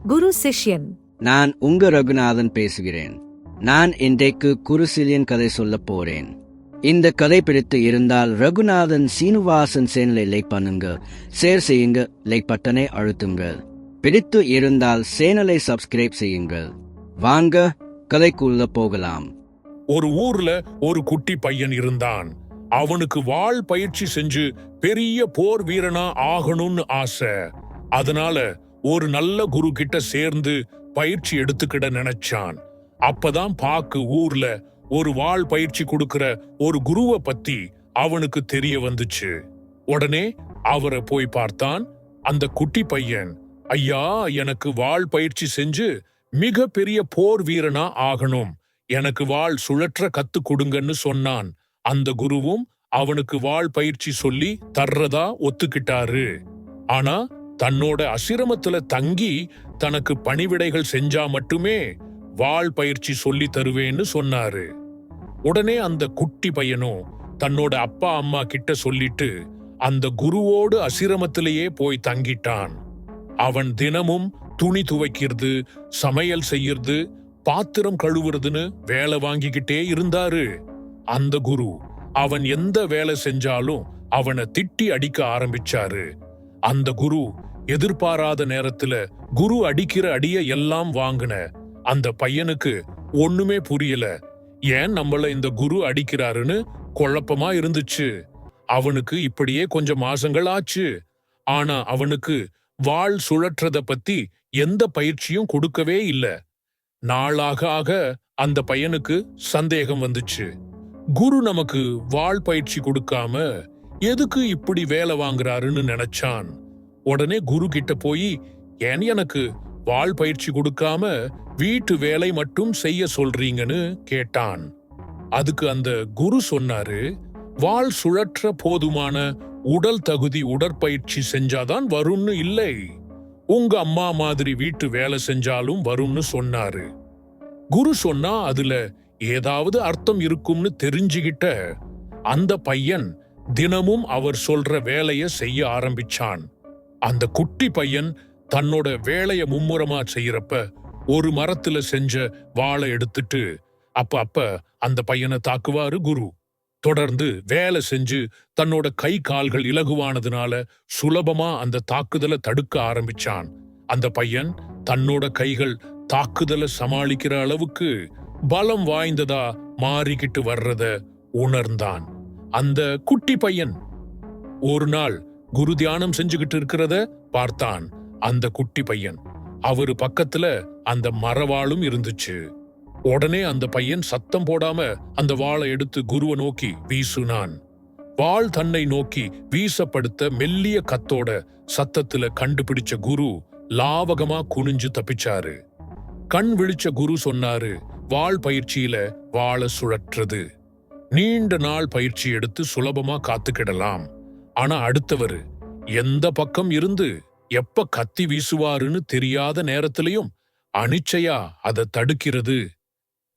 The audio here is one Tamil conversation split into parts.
குரு சிஷ்யன். நான் உங்க ரகுநாதன் பேசுகிறேன். நான் இன்றைக்கு குருசிலியன் கதை சொல்லப் போறேன். இந்த கதை பிடித்து இருந்தால் ரகுநாதன் சீனிவாசன் சேனலை லைக் பண்ணுங்க, ஷேர் செய்யுங்க, லைக் பட்டனை அழுத்துங்கள். பிடித்து இருந்தால் சேனலை சப்ஸ்கிரைப் செய்யுங்கள். வாங்க கதைக்குள்ள போகலாம். ஒரு ஊர்ல ஒரு குட்டி பையன் இருந்தான். அவனுக்கு வாள் பயிற்சி செஞ்சு பெரிய போர் வீரனா ஆகணும்னு ஆசை. அதனால ஒரு நல்ல குரு கிட்ட சேர்ந்து பயிற்சி எடுத்துக்கிட நினைச்சான். அப்பதான் பாக்கு ஊர்ல ஒரு வாள் பயிற்சி கொடுக்கிற ஒரு குருவை பத்தி அவனுக்கு தெரிய வந்துச்சு. உடனே அவரை போய் பார்த்தான். அந்த குட்டி பையன், ஐயா, எனக்கு வாள் பயிற்சி செஞ்சு மிக பெரிய போர் வீரனா ஆகணும், எனக்கு வாள் சுழற்ற கத்து கொடுங்கன்னு சொன்னான். அந்த குருவும் அவனுக்கு வாள் பயிற்சி சொல்லி தர்றதா ஒத்துக்கிட்டாரு. ஆனா தன்னோட அசிரமத்துல தங்கி தனக்கு பணிவிடைகள் செஞ்சா மட்டுமே வாள் பயிற்சி சொல்லி தருவேன்னு சொன்னாரு. உடனே அந்த குட்டி பையனும் தன்னோட அப்பா அம்மா கிட்ட சொல்லிட்டு அந்த குருவோடு அசிரமத்திலேயே போய் தங்கிட்டான். அவன் தினமும் துணி துவைக்கிறது, சமையல் செய்யறது, பாத்திரம் கழுவுறதுன்னு வேலை வாங்கிக்கிட்டே இருந்தாரு. அந்த குரு அவன் எந்த வேலை செஞ்சாலும் அவனை திட்டி அடிக்க ஆரம்பிச்சாரு. அந்த குரு எதிர்பாராத நேரத்துல குரு அடிக்கிற அடிய எல்லாம் வாங்கின அந்த பையனுக்கு ஒண்ணுமே புரியல. ஏன் நம்மள இந்த குரு அடிக்கிறாருன்னு குழப்பமா இருந்துச்சு. அவனுக்கு இப்படியே கொஞ்சம் மாசங்கள் ஆச்சு. ஆனா அவனுக்கு வாள் சுழற்றத பத்தி எந்த பயிற்சியும் கொடுக்கவே இல்ல. நாளாக ஆக அந்த பையனுக்கு சந்தேகம் வந்துச்சு. குரு நமக்கு வாள் பயிற்சி கொடுக்காம எதுக்கு இப்படி வேலை வாங்குறாருன்னு நினைச்சான். உடனே குரு கிட்ட போய், ஏன் எனக்கு வாள் பயிற்சி கொடுக்காம வீட்டு வேலை மட்டும் செய்ய சொல்றீங்கன்னு கேட்டான். அதுக்கு அந்த குரு சொன்னாரு, வாள் சுழற்ற போதுமான உடல் தகுதி உடற்பயிற்சி செஞ்சாதான் வரும்னு இல்லை, உங்க அம்மா மாதிரி வீட்டு வேலை செஞ்சாலும் வரும்னு சொன்னாரு. குரு சொன்னா அதுல ஏதாவது அர்த்தம் இருக்கும்னு தெரிஞ்சுகிட்ட அந்த பையன் தினமும் அவர் சொல்ற வேலைய செய்ய ஆரம்பிச்சான். அந்த குட்டி பையன் தன்னோட வேலைய மும்முரமா செய்யறப்ப ஒரு மரத்துல செஞ்ச வாளை எடுத்துட்டு அப்ப அந்த பையனை தாக்குவாரு குரு. தொடர்ந்து வேலை செஞ்சு தன்னோட கை கால்கள் இலகுவானதுனால சுலபமா அந்த தாக்குதலை தடுக்க ஆரம்பிச்சான். அந்த பையன் தன்னோட கைகள் தாக்குதலை சமாளிக்கிற அளவுக்கு பலம் வாய்ந்ததா மாறிக்கிட்டு வர்றத உணர்ந்தான். அந்த குட்டி பையன் ஒரு நாள் குரு தியானம் செஞ்சுகிட்டு இருக்கிறத பார்த்தான். அந்த குட்டி பையன் அவரு பக்கத்துல அந்த மரவாளும் இருந்துச்சு. உடனே அந்த பையன் சத்தம் போடாம அந்த வாளை எடுத்து குருவை நோக்கி வீசுனான். வாள் தன்னை நோக்கி வீசப்படுத்த மெல்லிய கத்தோட சத்தத்துல கண்டுபிடிச்ச குரு லாவகமா குனிஞ்சு தப்பிச்சாரு. கண் விழிச்ச குரு சொன்னாரு, வாள் பயிற்சியில வாளை சுழற்றது நீண்ட நாள் பயிற்சி எடுத்து சுலபமா காத்துக்கிடலாம். ஆனா அடுத்தவரு எந்த பக்கம் இருந்து எப்ப கத்தி வீசுவாருன்னு தெரியாத நேரத்திலையும் அனிச்சையா அதை தடுக்கிறது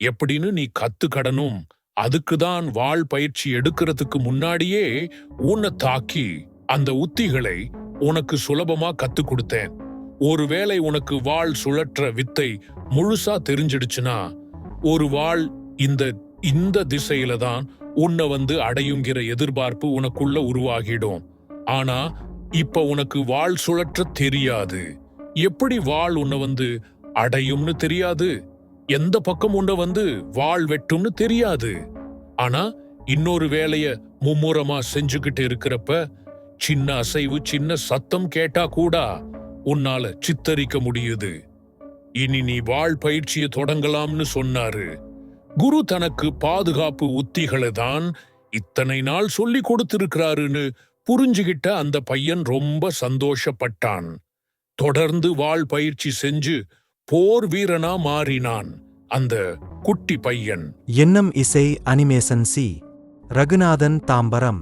எப்படின்னு நீ கத்துக்கடணும். அதுக்குதான் வாள் பயிற்சி எடுக்கிறதுக்கு முன்னாடியே உன்னை தாக்கி அந்த உத்திகளை உனக்கு சுலபமா கத்து கொடுத்தேன். ஒருவேளை உனக்கு வாள் சுழற்ற வித்தை முழுசா தெரிஞ்சிடுச்சுன்னா ஒரு வாள் இந்த திசையில தான் உன்னை அடையுங்கிற எதிர்பார்ப்பு உனக்குள்ள உருவாகிடும். ஆனா இப்ப உனக்கு வாள் சுழற்ற தெரியாது. எப்படி வாள் உன்னை அடையும்னு தெரியாது, எந்த பக்கம் உன்னை வாள் வெட்டும்னு தெரியாது. ஆனா இன்னொரு வேலைய மும்முரமா செஞ்சுக்கிட்டு இருக்கிறப்ப சின்ன அசைவு, சின்ன சத்தம் கேட்டா கூட உன்னால சித்தரிக்க முடியுது. இனி நீ வாள் பயிற்சியை தொடங்கலாம்னு சொன்னாரு. குரு தனக்கு பாதுகாப்பு உத்திகளை தான் இத்தனை நாள் சொல்லி கொடுத்திருக்கிறாருன்னு புரிஞ்சுகிட்ட அந்த பையன் ரொம்ப சந்தோஷப்பட்டான். தொடர்ந்து வாள் பயிற்சி செஞ்சு போர் வீரனா மாறினான் அந்த குட்டி பையன். எண்ணம் இசை அனிமேஷன் சி. ரகுநாதன் தாம்பரம்.